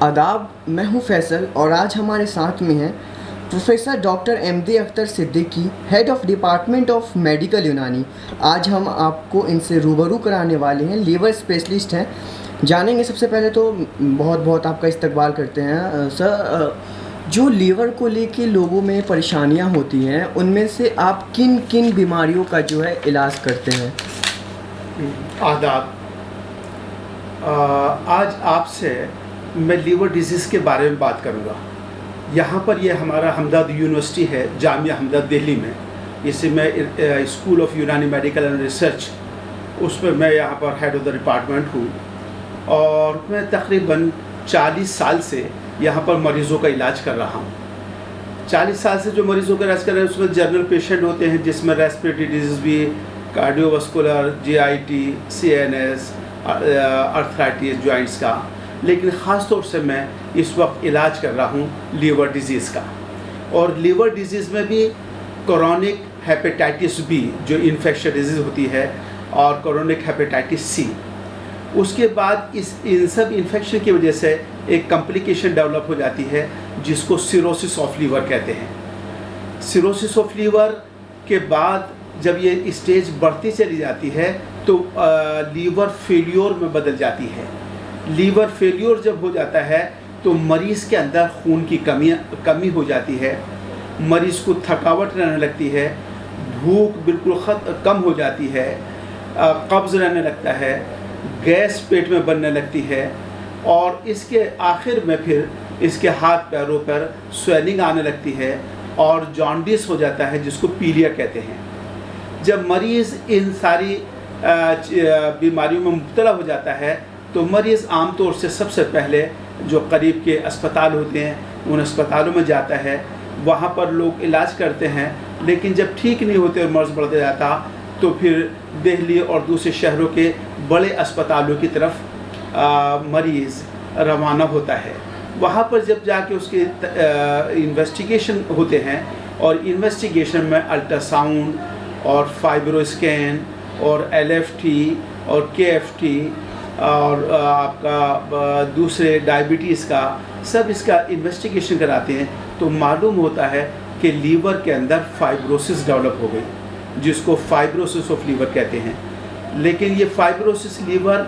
آداب، میں ہوں فیصل اور آج ہمارے ساتھ میں ہیں professor doctor Ahmadi Akhtar Siddiqui, head of department of medical Unani. آج ہم آپ کو ان سے روبرو کرانے والے ہیں، لیور اسپیشلسٹ ہیں۔ جانیں گے سب سے پہلے تو بہت بہت آپ کا استقبال کرتے ہیں سر۔ جو لیور کو لے کے لوگوں میں پریشانیاں ہوتی ہیں، ان میں سے آپ کن کن بیماریوں کا جو ہے علاج کرتے ہیں؟ آداب، آج آپ سے میں لیور ڈیزیز کے بارے میں بات کروں گا۔ یہاں پر یہ ہمارا ہمدرد یونیورسٹی ہے، جامعہ ہمدرد دہلی میں، اسے میں اسکول آف یونانی میڈیکل اینڈ ریسرچ، اس میں میں یہاں پر ہیڈ آف دا ڈپارٹمنٹ ہوں، اور میں تقریباً 40 سال سے یہاں پر مریضوں کا علاج کر رہا ہوں۔ 40 سال سے جو مریضوں کا علاج کر رہے ہیں اس میں جنرل پیشنٹ ہوتے ہیں، جس میں ریسپریٹری ڈیزیز بھی، cardiovascular, GIT، CNS، arthritis joints کا، لیکن خاص طور سے میں اس وقت علاج کر رہا ہوں لیور ڈیزیز کا۔ اور لیور ڈیزیز میں بھی کرونک ہیپیٹائٹس بی جو انفیکشن ڈیزیز ہوتی ہے، اور کرونک ہیپیٹائٹس سی۔ اس کے بعد ان سب انفیکشن کی وجہ سے ایک کمپلیکیشن ڈیولپ ہو جاتی ہے جس کو سیروسس آف لیور کہتے ہیں۔ سیروسس آف لیور کے بعد جب یہ اسٹیج بڑھتی چلی جاتی ہے تو لیور فیلیور میں بدل جاتی ہے۔ لیور فیلیور جب ہو جاتا ہے تو مریض کے اندر خون کی کمی ہو جاتی ہے، مریض کو تھکاوٹ رہنے لگتی ہے، بھوک بالکل کم ہو جاتی ہے، قبض رہنے لگتا ہے، گیس پیٹ میں بننے لگتی ہے، اور اس کے آخر میں پھر اس کے ہاتھ پیروں پر سویلنگ آنے لگتی ہے اور جانڈس ہو جاتا ہے، جس کو پیلیا کہتے ہیں۔ جب مریض ان ساری بیماریوں میں مبتلا ہو جاتا ہے تو مریض عام طور سے سب سے پہلے جو قریب کے اسپتال ہوتے ہیں ان اسپتالوں میں جاتا ہے، وہاں پر لوگ علاج کرتے ہیں، لیکن جب ٹھیک نہیں ہوتے اور مرض بڑھتا جاتا تو پھر دہلی اور دوسرے شہروں کے بڑے اسپتالوں کی طرف مریض روانہ ہوتا ہے۔ وہاں پر جب جا کے اس کے انویسٹیگیشن ہوتے ہیں، اور انویسٹیگیشن میں الٹرا ساؤنڈ اور فائبرو اسکین اور LFT اور KFT اور آپ کا دوسرے ڈائبٹیز کا سب اس کا انویسٹیگیشن کراتے ہیں تو معلوم ہوتا ہے کہ لیور کے اندر فائبروسس ڈیولپ ہو گئی، جس کو فائبروسس آف لیور کہتے ہیں۔ لیکن یہ فائبروسس لیور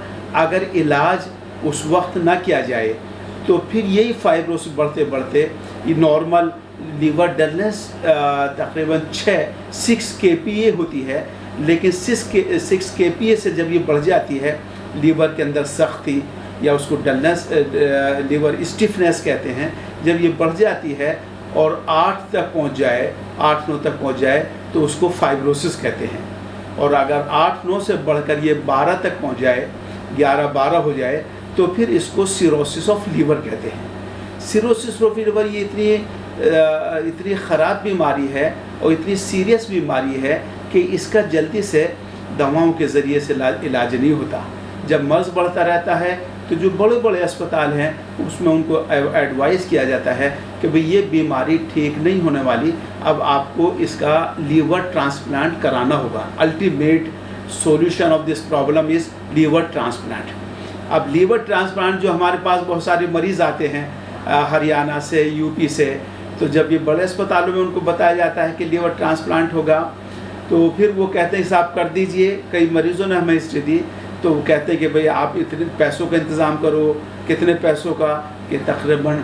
اگر علاج اس وقت نہ کیا جائے تو پھر یہی فائبروسس بڑھتے بڑھتے یہ نارمل لیور ڈلنس تقریباً 6 kPa ہوتی ہے، لیکن 6 kPa سے جب یہ بڑھ جاتی ہے لیور کے اندر سختی، یا اس کو ڈلنس لیور اسٹفنس کہتے ہیں، جب یہ بڑھ جاتی ہے اور 8 تک پہنچ جائے، 8-9 تک پہنچ جائے تو اس کو فائبروسس کہتے ہیں۔ اور اگر 8-9 سے بڑھ کر یہ 12 تک پہنچ جائے، 11-12 ہو جائے تو پھر اس کو سیروسس آف لیور کہتے ہیں۔ سیروسس آف لیور یہ اتنی خراب بیماری ہے اور اتنی سیریس بیماری ہے کہ اس کا جلدی سے دواؤں کے ذریعے سے علاج نہیں ہوتا۔ جب مرض بڑھتا رہتا ہے تو جو بڑے بڑے اسپتال ہیں اس میں ان کو ایڈوائز کیا جاتا ہے کہ بھئی یہ بیماری ٹھیک نہیں ہونے والی، اب آپ کو اس کا لیور ٹرانسپلانٹ کرانا ہوگا۔ Ultimate solution of this problem is liver transplant. اب لیور ٹرانسپلانٹ جو ہمارے پاس بہت سارے مریض آتے ہیں ہریانہ سے، UP سے، تو جب یہ بڑے اسپتالوں میں ان کو بتایا جاتا ہے کہ لیور ٹرانسپلانٹ ہوگا تو پھر وہ کہتے ہیں صاحب کر دیجئے۔ کئی مریضوں نے ہمیں ہسٹری دی تو وہ کہتے ہیں کہ بھئی آپ اتنے پیسوں کا انتظام کرو۔ کتنے پیسوں کا؟ کہ تقریباً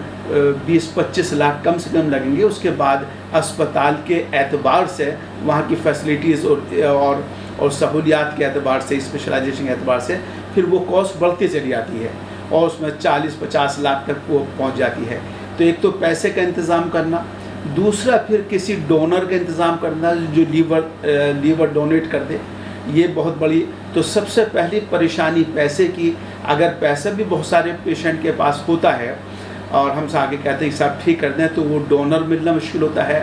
20-25 لاکھ کم سے کم لگیں گے۔ اس کے بعد اسپتال کے اعتبار سے، وہاں کی فیسلٹیز اور سہولیات کے اعتبار سے، اسپیشلائزیشن کے اعتبار سے پھر وہ کاسٹ بڑھتی چلی جاتی ہے اور اس میں 40-50 لاکھ تک وہ پہنچ جاتی ہے۔ تو ایک تو پیسے کا انتظام کرنا، دوسرا پھر کسی ڈونر کا انتظام کرنا جو لیور ڈونیٹ کر دے، یہ بہت بڑی۔ تو سب سے پہلی پریشانی پیسے کی۔ اگر پیسہ بھی بہت سارے پیشنٹ کے پاس ہوتا ہے اور ہم سے آگے کہتے ہیں کہ صاحب ٹھیک کر دیں، تو وہ ڈونر ملنا مشکل ہوتا ہے۔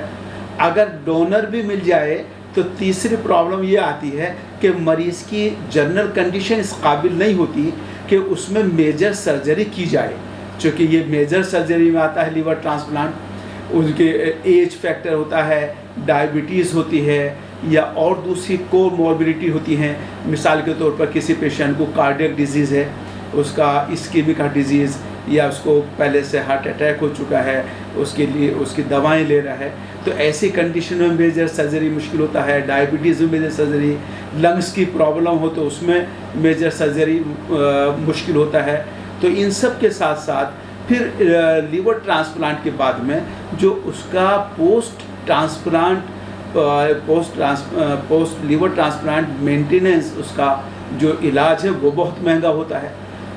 اگر ڈونر بھی مل جائے تو تیسری پرابلم یہ آتی ہے کہ مریض کی جنرل کنڈیشن اس قابل نہیں ہوتی کہ اس میں میجر سرجری کی جائے، چونکہ یہ میجر سرجری میں آتا ہے لیور ٹرانسپلانٹ۔ ان کے ایج فیکٹر ہوتا ہے، ڈائبٹیز ہوتی ہے، یا اور دوسری کو موربیڈیٹی ہوتی ہیں. مثال کے طور پر کسی پیشنٹ کو کارڈیک ڈیزیز ہے, اس کا اسکیمک ہارٹ ڈیزیز, یا اس کو پہلے سے ہارٹ اٹیک ہو چکا ہے, اس کے لیے اس کی دوائیں لے رہا ہے, تو ایسی کنڈیشن میں میجر سرجری مشکل ہوتا ہے. ڈائبٹیز میں میجر سرجری, لنگس کی پرابلم ہو تو اس میں میجر سرجری مشکل ہوتا ہے. تو ان سب کے ساتھ ساتھ پھر لیور ٹرانسپلانٹ کے بعد میں جو اس کا پوسٹ لیور ٹرانسپلانٹ مینٹیننس, اس کا جو علاج ہے وہ بہت مہنگا ہوتا ہے.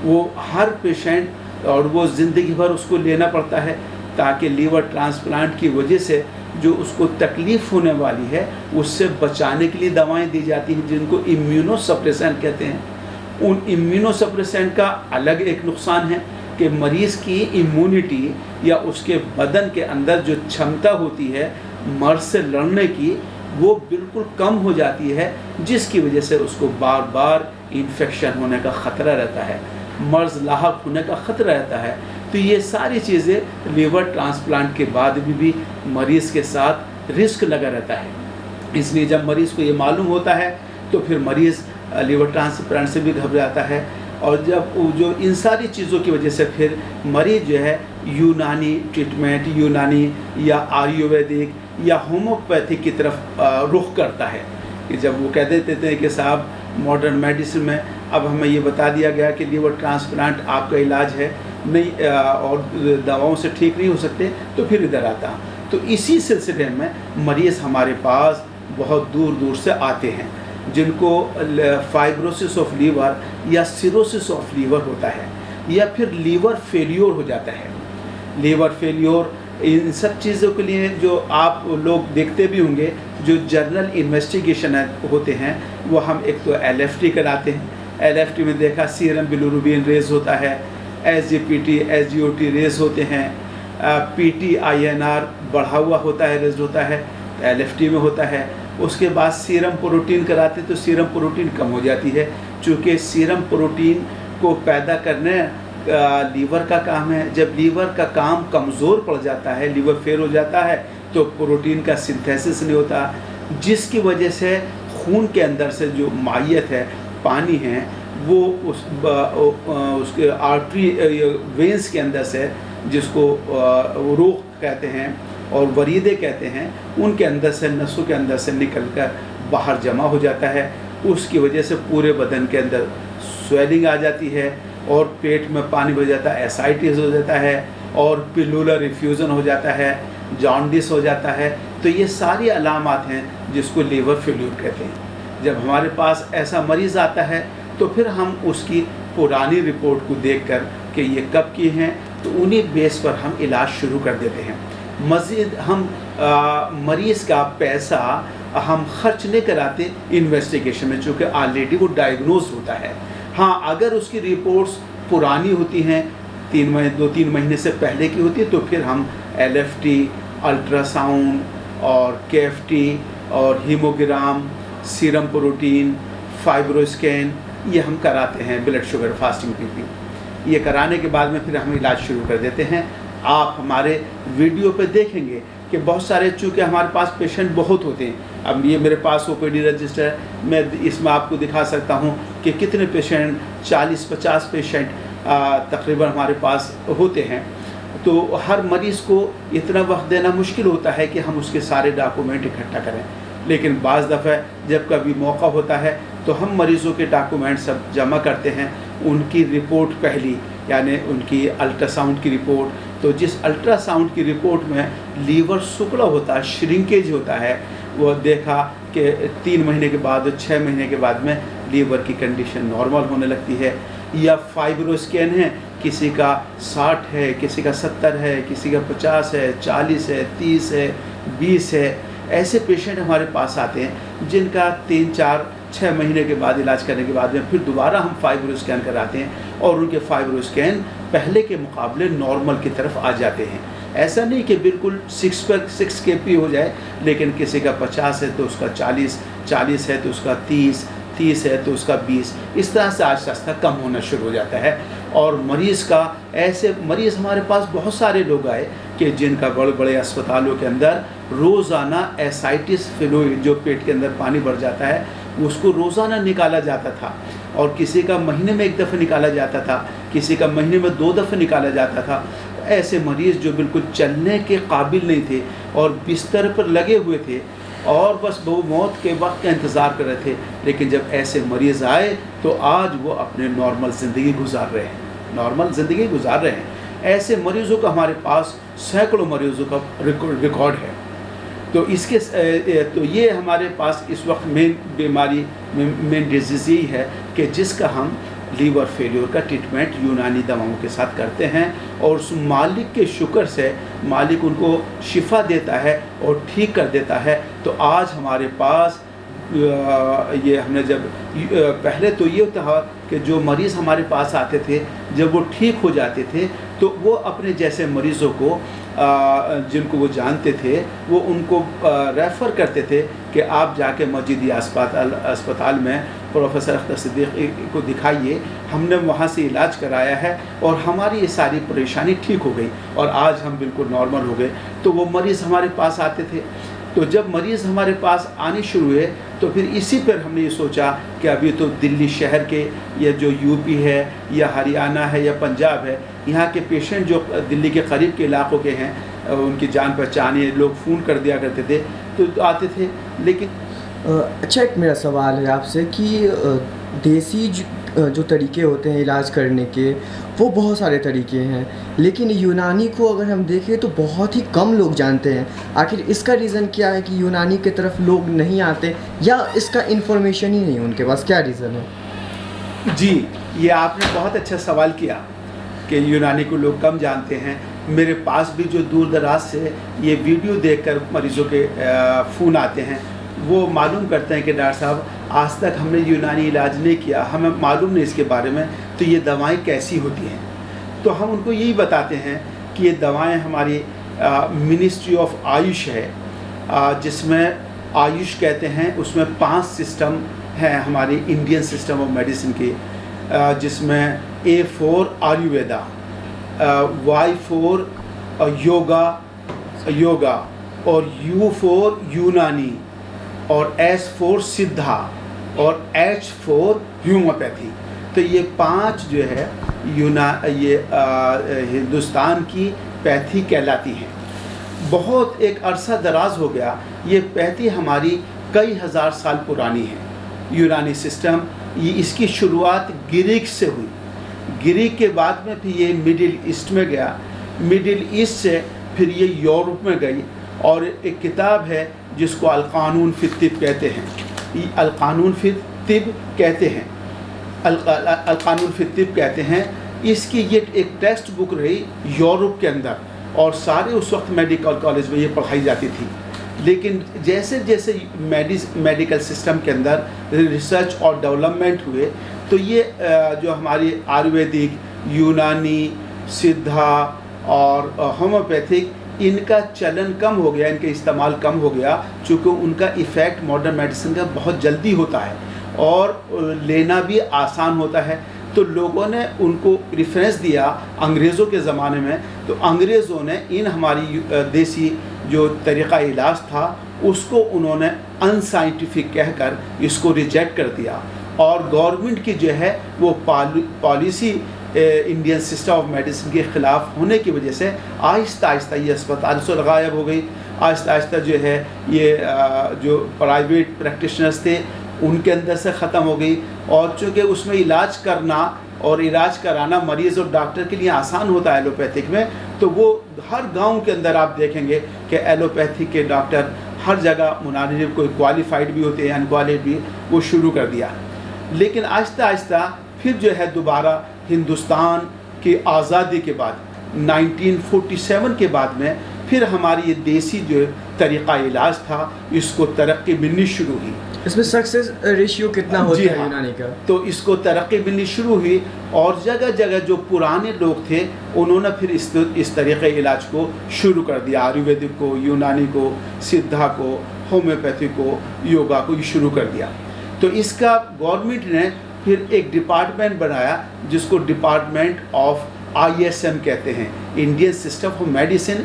وہ ہر پیشنٹ اور وہ زندگی بھر اس کو لینا پڑتا ہے, تاکہ لیور ٹرانسپلانٹ کی وجہ سے جو اس کو تکلیف ہونے والی ہے اس سے بچانے کے لیے دوائیں دی جاتی ہیں, جن کو امیونو سپریسنٹ کہتے ہیں. ان امیونو سپریسنٹ کا الگ ایک نقصان ہے کہ مریض کی امیونٹی یا اس کے بدن کے اندر جو چھمتا ہوتی ہے مرض سے لڑنے کی, وہ بالکل کم ہو جاتی ہے, جس کی وجہ سے اس کو بار بار انفیکشن ہونے کا خطرہ رہتا ہے, مرض لاحق ہونے کا خطرہ رہتا ہے. تو یہ ساری چیزیں لیور ٹرانسپلانٹ کے بعد بھی مریض کے ساتھ رسک لگا رہتا ہے. اس لیے جب مریض کو یہ معلوم ہوتا ہے تو پھر مریض لیور ٹرانسپلانٹ سے بھی گھبراتا ہے. اور جب جو ان ساری چیزوں کی وجہ سے پھر مریض جو ہے یونانی ٹریٹمنٹ, یونانی یا آیورویدک یا ہومیوپیتھک کی طرف رخ کرتا ہے. کہ جب وہ کہہ دیتے تھے کہ صاحب ماڈرن میڈیسن میں اب ہمیں یہ بتا دیا گیا کہ لیور ٹرانسپلانٹ آپ کا علاج ہے نہیں, اور دواؤں سے ٹھیک نہیں ہو سکتے, تو پھر ادھر آتا. تو اسی سلسلے میں مریض ہمارے پاس بہت دور دور سے آتے ہیں جن کو فائبروسس آف لیور یا سیروسس آف لیور ہوتا ہے, یا پھر لیور فیلیور ہو جاتا ہے. لیور فیلیور ان سب چیزوں کے لیے جو آپ لوگ دیکھتے بھی ہوں گے, جو جرنل انویسٹیگیشن ہوتے ہیں, وہ ہم ایک تو LFT کراتے ہیں. LFT میں دیکھا سیرم بلیروبین ریز ہوتا ہے, SGPT SGOT ریز ہوتے ہیں, PT INR بڑھا ہوا ہوتا ہے, ریز ہوتا ہے, LFT میں ہوتا ہے. اس کے بعد سیرم پروٹین کراتے تو سیرم پروٹین کم ہو جاتی ہے, چونکہ سیرم پروٹین کو پیدا کرنے لیور کا کام ہے. جب لیور کا کام کمزور پڑ جاتا ہے, لیور فیل ہو جاتا ہے, تو پروٹین کا سنتھیسس نہیں ہوتا, جس کی وجہ سے خون کے اندر سے جو مائعت ہے, پانی ہے, وہ اس کے آرٹری وینس کے اندر سے, جس کو روق کہتے ہیں اور وریدے کہتے ہیں, ان کے اندر سے, نسوں کے اندر سے نکل کر باہر جمع ہو جاتا ہے. اس کی وجہ سے پورے بدن کے اندر سویلنگ آ جاتی ہے, اور پیٹ میں پانی بھر جاتا ہے, ایسائٹس ہو جاتا ہے, اور پیلولر ریفیوژن ہو جاتا ہے, جانڈس ہو جاتا ہے. تو یہ ساری علامات ہیں جس کو لیور فیلیور کہتے ہیں. جب ہمارے پاس ایسا مریض آتا ہے تو پھر ہم اس کی پرانی رپورٹ کو دیکھ کر کہ یہ کب کی ہیں, تو انہی بیس پر ہم علاج شروع کر دیتے ہیں. مزید ہم مریض کا پیسہ ہم خرچ نہیں کراتے انویسٹیگیشن میں, چونکہ آلریڈی وہ ڈائیگنوز ہوتا ہے. ہاں, اگر اس کی رپورٹس پرانی ہوتی ہیں, 2-3 مہینے سے پہلے کی ہوتی ہے, تو پھر ہم LFT, الٹرا ساؤنڈ اور KFT اور ہیموگرام, سیرم پروٹین, فائبرو اسکین, یہ ہم کراتے ہیں. بلڈ شوگر, فاسٹنگ PP, یہ کرانے کے بعد میں پھر ہم علاج شروع کر دیتے ہیں. آپ ہمارے ویڈیو پہ دیکھیں گے کہ بہت سارے, چونکہ ہمارے پاس پیشنٹ بہت ہوتے ہیں. اب یہ میرے پاس OPD رجسٹر ہے, میں اس میں آپ کو دکھا سکتا ہوں کہ کتنے پیشنٹ, 40-50 پیشنٹ تقریباً ہمارے پاس ہوتے ہیں. تو ہر مریض کو اتنا وقت دینا مشکل ہوتا ہے کہ ہم اس کے سارے ڈاکومنٹ اکٹھا کریں. لیکن بعض دفعہ جب کبھی موقع ہوتا ہے تو ہم مریضوں کے ڈاکومنٹ سب جمع کرتے ہیں. ان کی رپورٹ پہلی, یعنی ان کی الٹرا ساؤنڈ کی رپورٹ, تو جس الٹرا ساؤنڈ کی رپورٹ میں لیور سکڑا ہوتا ہے, شرنکیج ہوتا ہے, وہ دیکھا کہ 3 مہینے کے بعد, 6 مہینے کے بعد میں لیور کی کنڈیشن نارمل ہونے لگتی ہے. یا فائبرو اسکین ہے, کسی کا 60 ہے, کسی کا 70 ہے, کسی کا 50 ہے, 40 ہے, 30 ہے, 20 ہے. ایسے پیشنٹ ہمارے پاس آتے ہیں جن کا 3-4-6 مہینے کے بعد علاج کرنے کے بعد میں پھر دوبارہ ہم فائبرو اسکین کراتے ہیں, اور ان کے فائبرو اسکین پہلے کے مقابلے نارمل کی طرف آ جاتے ہیں. ایسا نہیں کہ بالکل 6 KP ہو جائے, لیکن کسی کا 50 ہے تو اس کا 40 ہے تو اس کا 30 ہے تو اس کا 20, اس طرح سے آہستہ آہستہ کم ہونا شروع ہو جاتا ہے. اور مریض کا, ایسے مریض ہمارے پاس بہت سارے لوگ آئے کہ جن کا بڑے بڑے اسپتالوں کے اندر روزانہ ایسائٹس فلوئڈ جو پیٹ کے اندر پانی بھر جاتا ہے اس کو روزانہ نکالا جاتا تھا، اور کسی کا مہینے میں 1 دفعہ نکالا جاتا تھا، کسی کا مہینے میں 2 دفعہ نکالا جاتا تھا۔ ایسے مریض جو بالکل چلنے کے قابل نہیں تھے اور بستر پر لگے ہوئے تھے اور بس وہ موت کے وقت کا انتظار کر رہے تھے، لیکن جب ایسے مریض آئے تو آج وہ اپنے نارمل زندگی گزار رہے ہیں۔ ایسے مریضوں کا ہمارے پاس سینکڑوں مریضوں کا ریکارڈ ہے۔ تو تو یہ ہمارے پاس اس وقت مین ڈیزیز یہی ہے کہ جس کا ہم لیور فیلیور کا ٹریٹمنٹ یونانی دواؤں کے ساتھ کرتے ہیں، اور اس مالک کے شکر سے مالک ان کو شفا دیتا ہے اور ٹھیک کر دیتا ہے۔ تو آج ہمارے پاس یہ ہم نے جب پہلے تو یہ تھا کہ جو مریض ہمارے پاس آتے تھے جب وہ ٹھیک ہو جاتے تھے تو وہ اپنے جیسے مریضوں کو جن کو وہ جانتے تھے وہ ان کو ریفر کرتے تھے کہ آپ جا کے مسجدی اسپتال میں پروفیسر اختر صدیقی کو دکھائیے، ہم نے وہاں سے علاج کرایا ہے اور ہماری یہ ساری پریشانی ٹھیک ہو گئی اور آج ہم بالکل نارمل ہو گئے۔ تو وہ مریض ہمارے پاس آتے تھے۔ تو جب مریض ہمارے پاس آنے شروع ہوئے تو پھر اسی پر ہم نے یہ سوچا کہ ابھی تو دلی شہر کے یا جو یو پی ہے یا ہریانہ ہے یا پنجاب ہے، یہاں کے پیشنٹ جو دلی کے قریب کے علاقوں کے ہیں ان کی جان پہچانی لوگ فون کر دیا کرتے تھے تو آتے تھے۔ لیکن اچھا، ایک میرا سوال ہے آپ سے کہ دیسی جو طریقے ہوتے ہیں علاج کرنے کے وہ بہت سارے طریقے ہیں، لیکن یونانی کو اگر ہم دیکھیں تو بہت ہی کم لوگ جانتے ہیں۔ آخر اس کا ریزن کیا ہے کہ یونانی کی طرف لوگ نہیں آتے، یا اس کا انفارمیشن ہی نہیں ان کے پاس؟ کیا ریزن ہے؟ جی، یہ آپ نے بہت اچھا سوال کیا کہ یونانی کو لوگ کم جانتے ہیں۔ میرے پاس بھی جو دور دراز سے یہ ویڈیو دیکھ کر مریضوں کے فون آتے ہیں، وہ معلوم کرتے ہیں کہ ڈاکٹر صاحب آج تک ہم نے یونانی علاج نہیں کیا، ہمیں معلوم نہیں اس کے بارے میں، تو یہ دوائیں کیسی ہوتی ہیں؟ تو ہم ان کو یہی بتاتے ہیں کہ یہ دوائیں ہماری منسٹری آف آیوش ہے، جس میں آیوش کہتے ہیں، اس میں 5 سسٹم ہیں ہماری انڈین سسٹم آف میڈیسن کی، جس میں A4 آیویدا، Y4 یوگا اور U4 یونانی اور S4 سدھا اور H4 ہیوموپیتھی۔ تو یہ 5 جو ہے یہ ہندوستان کی پیتھی کہلاتی ہیں۔ بہت ایک عرصہ دراز ہو گیا، یہ پیتھی ہماری کئی ہزار سال پرانی ہے۔ یونانی سسٹم اس کی شروعات گریک سے ہوئی، گریک کے بعد میں پھر یہ مڈل ایسٹ میں گیا، مڈل ایسٹ سے پھر یہ یورپ میں گئی، اور ایک کتاب ہے جس کو القانون فی الطب کہتے ہیں، القانون فی الطب کہتے ہیں، القانون فی الطب کہتے ہیں۔ اس کی یہ ایک ٹیکسٹ بک رہی یورپ کے اندر، اور سارے اس وقت میڈیکل کالج میں یہ پڑھائی جاتی تھی۔ لیکن جیسے جیسے میڈیکل سسٹم کے اندر ریسرچ اور ڈیولپمنٹ ہوئے تو یہ جو ہماری آیورویدک، یونانی، سدھا اور ہومیوپیتھک، ان کا چلن کم ہو گیا، ان کے استعمال کم ہو گیا، چونکہ ان کا ایفیکٹ ماڈرن میڈیسن کا بہت جلدی ہوتا ہے اور لینا بھی آسان ہوتا ہے۔ تو لوگوں نے ان کو ریفرنس دیا انگریزوں کے زمانے میں، تو انگریزوں نے ان ہماری دیسی جو طریقہ علاج تھا اس کو انہوں نے ان سائنٹیفک کہہ کر اس کو ریجیکٹ کر دیا، اور گورنمنٹ کی جو ہے وہ policy Indian system of medicine کے خلاف ہونے کی وجہ سے آہستہ آہستہ یہ اسپتال سے غائب ہو گئی۔ آہستہ آہستہ جو ہے یہ جو پرائیویٹ پریکٹیشنرز تھے ان کے اندر سے ختم ہو گئی، اور چونکہ اس میں علاج کرنا اور علاج کرانا مریض اور ڈاکٹر کے لیے آسان ہوتا ہے ایلوپیتھک میں، تو وہ ہر گاؤں کے اندر آپ دیکھیں گے کہ ایلوپیتھک کے ڈاکٹر ہر جگہ مناسب، کوئی کوالیفائڈ بھی ہوتے ہیں انکوالیفائڈ بھی، وہ شروع کر دیا۔ لیکن آہستہ آہستہ پھر جو ہے دوبارہ ہندوستان کی آزادی کے بعد 1947 کے بعد میں پھر ہماری یہ دیسی جو طریقہ علاج تھا اس کو ترقی ملنی شروع ہوئی۔ اس میں سکسیس ریشیو کتنا ہوتا ہے یونانی کا؟ تو اس کو ترقی ملنی شروع ہوئی، اور جگہ جگہ جو پرانے لوگ تھے انہوں نے پھر اس طریقے علاج کو شروع کر دیا، آیورویدک کو، یونانی کو، سدھا کو، ہومیوپیتھی کو، یوگا کو، یہ شروع کر دیا۔ تو اس کا گورنمنٹ نے پھر ایک ڈپارٹمنٹ بنایا جس کو ڈپارٹمنٹ آف ISM کہتے ہیں، انڈین سسٹم آف میڈیسن،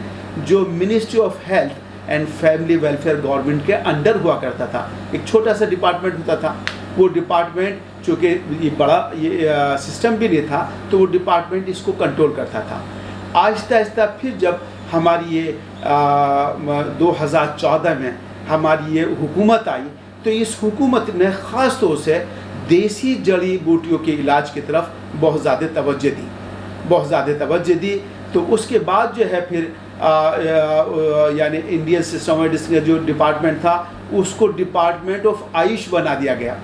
جو ministry of health and family welfare government کے انڈر ہوا کرتا تھا. ایک چھوٹا سا ڈپارٹمنٹ ہوتا تھا. وہ ڈپارٹمنٹ چونکہ یہ بڑا یہ سسٹم بھی نہیں تھا تو وہ ڈپارٹمنٹ اس کو کنٹرول کرتا تھا. آہستہ آہستہ پھر جب ہماری یہ 2014 میں ہماری یہ حکومت آئی تو اس حکومت نے خاص طور سے دیسی جڑی بوٹیوں کے علاج کی طرف بہت زیادہ توجہ دی. تو اس کے بعد جو ہے پھر یعنی انڈین سسٹم میڈیسن کا جو ڈپارٹمنٹ تھا اس کو ڈپارٹمنٹ آف آیوش بنا دیا گیا.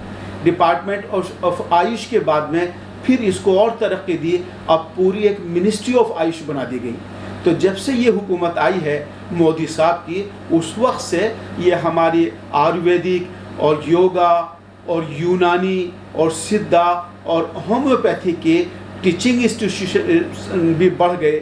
ڈپارٹمنٹ آف آیوش کے بعد میں پھر اس کو اور ترقی دی, اب پوری ایک منسٹری آف آیوش بنا دی گئی. تو جب سے یہ حکومت آئی ہے مودی صاحب کی, اس وقت سے یہ ہماری آیورویدک اور یوگا اور یونانی اور سدھا اور ہومیوپیتھی کے ٹیچنگ انسٹیٹیوشن بھی بڑھ گئے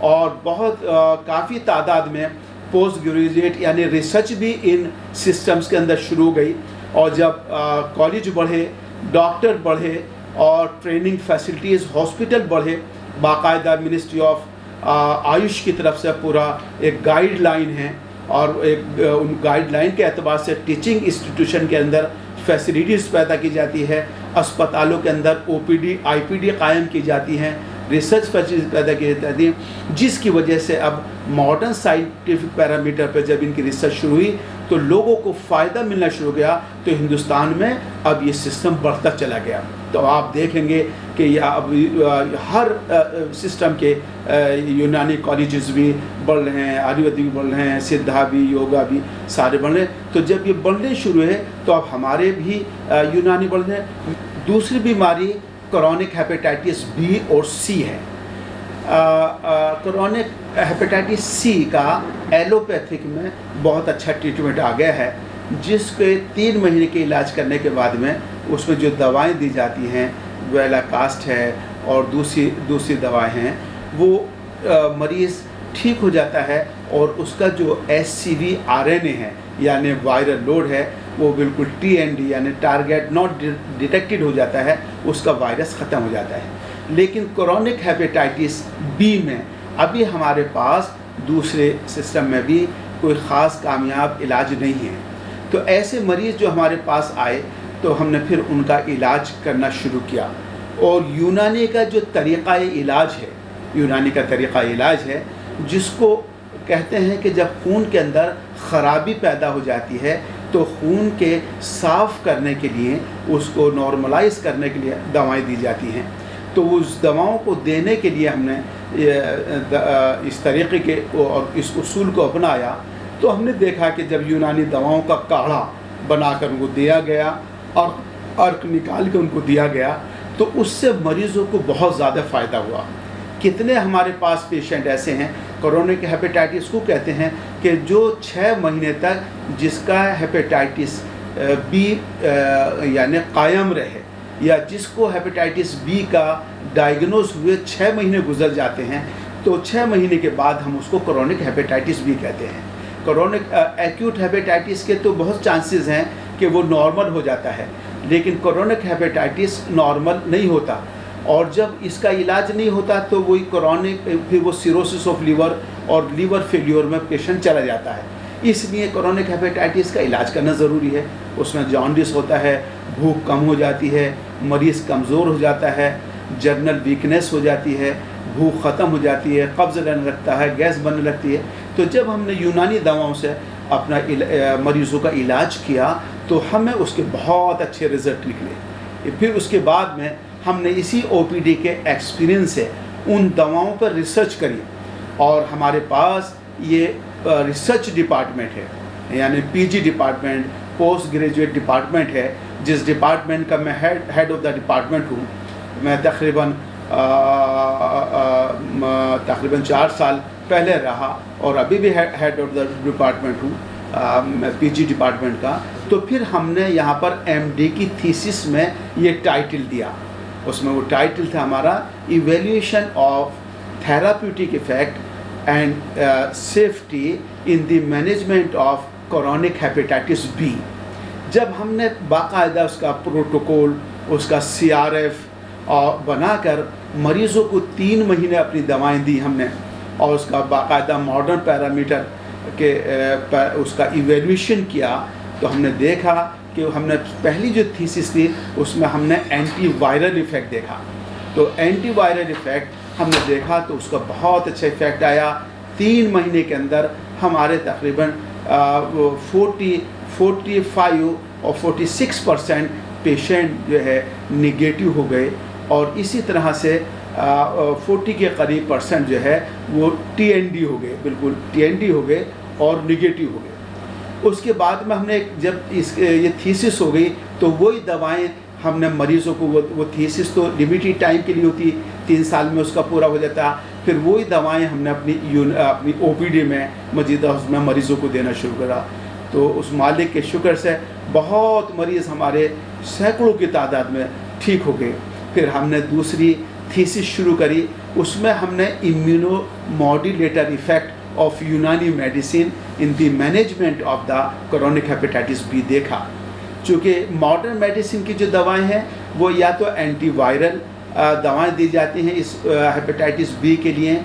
اور بہت کافی تعداد میں پوسٹ گریجویٹ یعنی ریسرچ بھی ان سسٹمز کے اندر شروع ہو گئی. اور جب کالج بڑھے, ڈاکٹر بڑھے اور ٹریننگ فیسلٹیز ہاسپٹل بڑھے, باقاعدہ منسٹری آف آیوش کی طرف سے پورا ایک گائیڈ لائن ہے اور ایک ان گائیڈ لائن کے اعتبار سے ٹیچنگ انسٹیٹیوشن کے اندر فیسلٹیز پیدا کی جاتی ہے, اسپتالوں کے اندر OPD IPD قائم کی جاتی ہیں, ریسرچ فیسلٹیز پیدا کی جاتی ہیں, جس کی وجہ سے اب ماڈرن سائنٹیفک پیرامیٹر پہ جب ان کی ریسرچ شروع ہوئی تو لوگوں کو فائدہ ملنا شروع ہو گیا. تو ہندوستان میں اب یہ سسٹم بڑھتا چلا گیا. تو آپ دیکھیں گے کہ اب ہر سسٹم کے یونانی کالجز بھی بڑھ رہے ہیں, آیورویدک بھی بڑھ رہے ہیں, سدھا بھی, یوگا بھی, سارے بڑھ رہے ہیں. تو جب یہ بڑھنے شروع ہے تو اب ہمارے بھی یونانی بڑھ رہے ہیں. دوسری بیماری کرونک ہیپیٹائٹس B اور C ہے. کرونک ہیپیٹائٹس C کا ایلوپیتھک میں بہت اچھا ٹریٹمنٹ آ گیا ہے, جس کے 3 مہینے کے علاج کرنے کے بعد میں اس میں جو دوائیں دی جاتی ہیں, ویلا کاسٹ ہے اور دوسری دوائیں ہیں, وہ مریض ٹھیک ہو جاتا ہے اور اس کا جو HCV RNA ہے یعنی وائرل لوڈ ہے وہ بالکل TND یعنی ٹارگیٹ ناٹ ڈیٹیکٹڈ ہو جاتا ہے, اس کا وائرس ختم ہو جاتا ہے. لیکن کرونک ہیپیٹائٹس B میں ابھی ہمارے پاس دوسرے سسٹم میں بھی کوئی خاص کامیاب علاج نہیں ہے. تو ایسے مریض جو ہمارے پاس آئے تو ہم نے پھر ان کا علاج کرنا شروع کیا. اور یونانی کا جو طریقہ علاج ہے جس کو کہتے ہیں کہ جب خون کے اندر خرابی پیدا ہو جاتی ہے تو خون کے صاف کرنے کے لیے, اس کو نارملائز کرنے کے لیے دوائیں دی جاتی ہیں. تو اس دواؤں کو دینے کے لیے ہم نے اس طریقے کے اور اس اصول کو اپنایا. تو ہم نے دیکھا کہ جب یونانی دواؤں کا کاڑھا بنا کر ان کو دیا گیا اور عرق نکال کے ان کو دیا گیا تو اس سے مریضوں کو بہت زیادہ فائدہ ہوا. کتنے ہمارے پاس پیشنٹ ایسے ہیں, کرونک ہیپیٹائٹس کو کہتے ہیں کہ جو 6 مہینے تک جس کا ہیپیٹائٹس B یعنی قائم رہے, یا جس کو ہیپیٹائٹس B کا ڈائگنوز ہوئے 6 مہینے گزر جاتے ہیں تو 6 مہینے کے بعد ہم اس کو کرونک ہیپیٹائٹس B کہتے ہیں. کرونک ایکیوٹ ہیپیٹائٹس کے تو بہت چانسز ہیں کہ وہ نارمل ہو جاتا ہے, لیکن کرونک ہیپیٹائٹس نارمل نہیں ہوتا. اور جب اس کا علاج نہیں ہوتا تو وہی کرونک پھر وہ سیروسس آف لیور اور لیور فیلیور میں پیشنٹ چلا جاتا ہے. اس لیے کرونک ہیپیٹائٹس کا علاج کرنا ضروری ہے. اس میں جانڈس ہوتا ہے, بھوک کم ہو جاتی ہے, مریض کمزور ہو جاتا ہے, جنرل ویکنیس ہو جاتی ہے, بھوک ختم ہو جاتی ہے, قبض رہنے لگتا ہے, گیس بننے لگتی ہے. تو جب ہم نے یونانی دواؤں سے اپنا مریضوں کا علاج کیا تو ہمیں اس کے بہت اچھے رزلٹ نکلے. پھر اس کے بعد میں ہم نے اسی OPD کے ایکسپیرینس سے ان دواؤں پر ریسرچ کری اور ہمارے پاس یہ ریسرچ ڈپارٹمنٹ ہے یعنی PG department, post graduate department ہے, جس ڈپارٹمنٹ کا میں ہیڈ آف دا ڈپارٹمنٹ ہوں. میں تقریباً 4 سال پہلے رہا اور ابھی بھی ہیڈ آف دا ڈپارٹمنٹ ہوں PG ڈپارٹمنٹ کا. تو پھر ہم نے یہاں پر MD کی تھیسس میں یہ ٹائٹل دیا. اس میں وہ ٹائٹل تھا ہمارا evaluation of therapeutic effect and safety in the management of chronic hepatitis B. جب ہم نے باقاعدہ اس کا پروٹوکول, اس کا CRF بنا کر مریضوں کو 3 مہینے اپنی دوائیں دی ہم نے, اور اس کا باقاعدہ ماڈرن پیرامیٹر کے اس کا ایویلویشن کیا تو ہم نے دیکھا کہ ہم نے پہلی جو تھیسس تھی اس میں ہم نے اینٹی وائرل ایفیکٹ دیکھا. تو اینٹی وائرل ایفیکٹ ہم نے دیکھا تو اس کا بہت اچھا ایفیکٹ آیا. 3 مہینے کے اندر ہمارے تقریباً 45 اور 46% پیشنٹ جو ہے نگیٹو ہو گئے, اور اسی طرح سے 40 کے قریب % جو ہے وہ TND ہو گئے, بالکل TND ہو گئے اور نگیٹو ہو گئے. اس کے بعد میں ہم نے جب یہ تھیسس ہو گئی تو وہی دوائیں ہم نے مریضوں کو, وہ تھیسس تو لمیٹڈ ٹائم کے لیے ہوتی, 3 سال میں اس کا پورا ہو جاتا, پھر وہی دوائیں ہم نے اپنی OPD میں مجیدہ اس میں مریضوں کو دینا شروع کرا. تو اس مالک کے شکر سے بہت مریض ہمارے سینکڑوں کی تعداد میں ٹھیک ہو گئے. پھر ہم نے دوسری تھیسس شروع کری, اس میں ہم نے immunomodulator effect of Unani medicine in the management of the chronic hepatitis B دیکھا. چونکہ ماڈرن میڈیسن کی جو دوائیں ہیں وہ یا تو اینٹی وائرل دوائیں دی جاتی ہیں اس ہیپیٹائٹس بی کے لیے,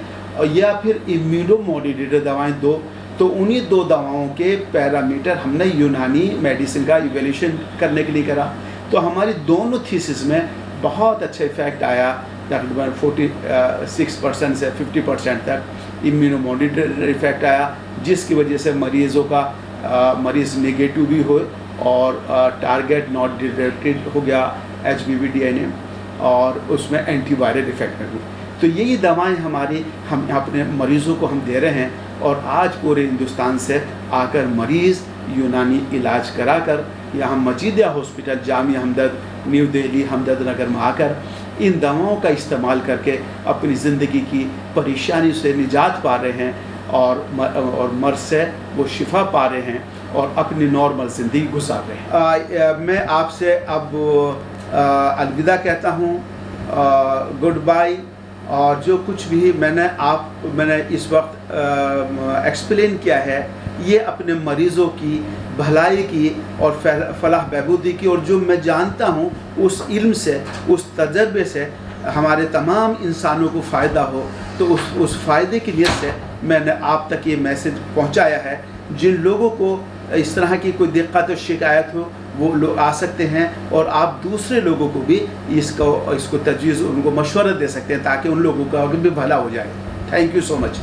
یا پھر امیونو ماڈیولیٹر دوائیں دو. تو انہی 2 دواؤں کے پیرامیٹر ہم نے یونانی میڈیسن کا ایویلیوشن کرنے کے لیے کرا. تو ہماری دونوں تھیسس میں بہت اچھا ایفیکٹ آیا, تقریباً 46% سے 50% تک امیونو ماڈیولیٹر ایفیکٹ آیا, جس کی وجہ سے مریض نگیٹو بھی ہوئے اور ٹارگیٹ ناٹ ڈیٹیکٹڈ ہو گیا HBV DNA, اور اس میں اینٹی وائرل ایفیکٹ میں بھی. تو یہی دوائیں ہم اپنے مریضوں کو ہم دے رہے ہیں, اور آج پورے ہندوستان سے آ کر مریض یونانی علاج کرا کر یہاں مجیدہ ہاسپٹل جامعہ ہمدرد نیو دہلی ہمدرد نگر میں آ کر ان دواؤں کا استعمال کر کے اپنی زندگی کی پریشانی سے نجات پا رہے ہیں, اور مرض سے وہ شفا پا رہے ہیں اور اپنی نارمل زندگی گزار رہے ہیں. میں آپ سے اب الوداع کہتا ہوں, گڈ بائی. اور جو کچھ بھی میں نے اس وقت ایکسپلین کیا ہے یہ اپنے مریضوں کی بھلائی کی اور فلاح بہبودی کی, اور جو میں جانتا ہوں اس علم سے, اس تجربے سے ہمارے تمام انسانوں کو فائدہ ہو, تو اس فائدے کی نیت سے میں نے آپ تک یہ میسج پہنچایا ہے. جن لوگوں کو اس طرح کی کوئی دقت و شکایت ہو وہ لوگ آ سکتے ہیں, اور آپ دوسرے لوگوں کو بھی اس کو تجویز, ان کو مشورہ دے سکتے ہیں تاکہ ان لوگوں کا بھی بھلا ہو جائے. Thank you so much.